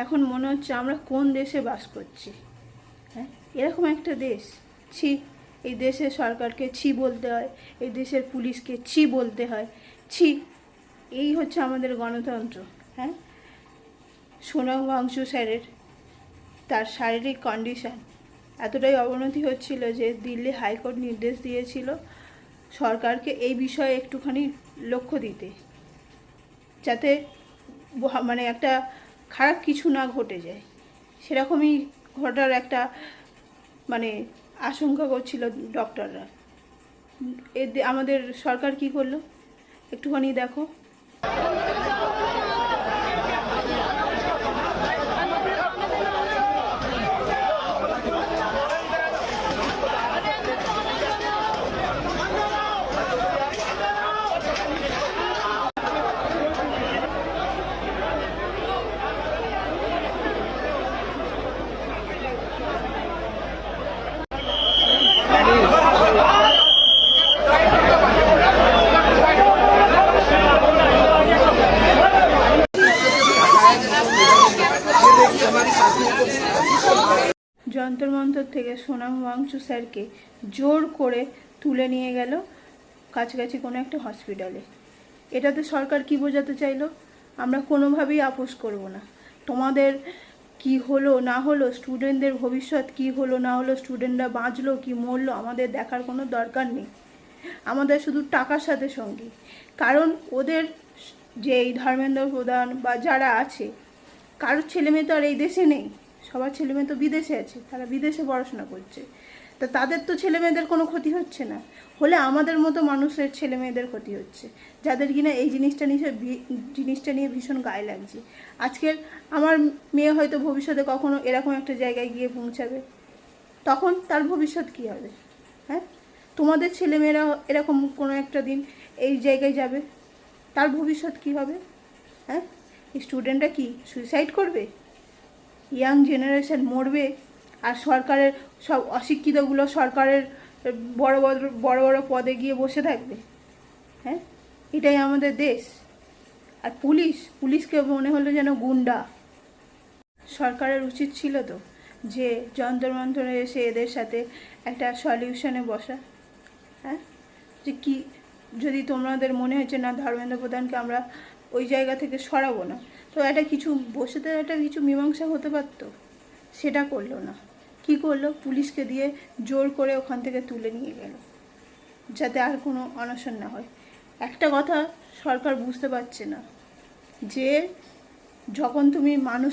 এখন মনে হচ্ছে আমরা কোন দেশে বাস করছি। হ্যাঁ, এরকম একটা দেশ। ছি, এই দেশের সরকারকে ছি বলতে হয়, এই দেশের পুলিশকে ছি বলতে হয়। ছি, এই হচ্ছে আমাদের গণতন্ত্র। হ্যাঁ, সোনাংশু স্যারের তার শারীরিক কন্ডিশন এতটাই অবনতি হচ্ছিল যে দিল্লি হাইকোর্ট নির্দেশ দিয়েছিল সরকারকে এই বিষয়ে একটুখানি লক্ষ্য দিতে, যাতে মানে একটা খারাপ কিছু না ঘটে যায়। সেরকমই ঘটার একটা মানে আশঙ্কা করছিল ডক্টররা। আমাদের সরকার কি করলো একটুখানি দেখো। যন্তর মন্তর থেকে সোনাংশু স্যারকে জোর করে তুলে নিয়ে গেল কাছাকাছি কোনো একটা হসপিটালে। এটাতে সরকার কি বোঝাতে চাইলো? আমরা কোনোভাবেই আপোষ করব না। তোমাদের কি হলো না হলো, স্টুডেন্টদের ভবিষ্যৎ কি হলো না হলো, স্টুডেন্টরা বাঁচলো কি মরলো, আমাদের দেখার কোনো দরকার নেই। আমাদের শুধু টাকার সাথে সঙ্গী। কারণ ওদের যে এই ধর্মেন্দ্র প্রধান বা যারা আছে, কারোর ছেলেমেয়ে তো আর এই দেশে নেই, সবার ছেলেমেয়ে তো বিদেশে আছে, তারা বিদেশে পড়াশোনা করছে। তা তাদের তো ছেলেমেয়েদের কোনো ক্ষতি হচ্ছে না, হলে আমাদের মতো মানুষের ছেলেমেয়েদের ক্ষতি হচ্ছে, যাদের কিনা এই জিনিসটা নিয়ে ভীষণ গায়ে লাগছে। আজকের আমার মেয়ে হয়তো ভবিষ্যতে কখনো এরকম একটা জায়গায় গিয়ে পৌঁছাবে, তখন তার ভবিষ্যৎ কী হবে? হ্যাঁ, তোমাদের ছেলেমেয়েরা এরকম কোনো একটা দিন এই জায়গায় যাবে, তার ভবিষ্যৎ কী হবে? হ্যাঁ, স্টুডেন্টরা কি সুইসাইড করবে? ইয়াং জেনারেশন মরবে, আর সরকারের সব অশিক্ষিতগুলো সরকারের বড় বড় বড় বড় পদে গিয়ে বসে থাকবে। হ্যাঁ, এটাই আমাদের দেশ। আর পুলিশকে মনে হলো যেন গুন্ডা। সরকারের উচিত ছিল তো যে যন্তর মন্তরে এসে এদের সাথে একটা সলিউশনে বসা। হ্যাঁ, যে কি যদি তোমাদের মনে হচ্ছে না ধর্মেন্দ্র প্রধানকে আমরা ওই জায়গা থেকে সরাবো না, তো একটা কিছু বসে তো একটা কিছু মীমাংসা হতে পারতো। সেটা করলো না। কি করলো? পুলিশকে দিয়ে জোর করে ওখান থেকে তুলে নিয়ে গেল, যাতে আর কোনো অনশন না হয়। একটা কথা সরকার বুঝতে পারছে না যে যখন তুমি মানুষ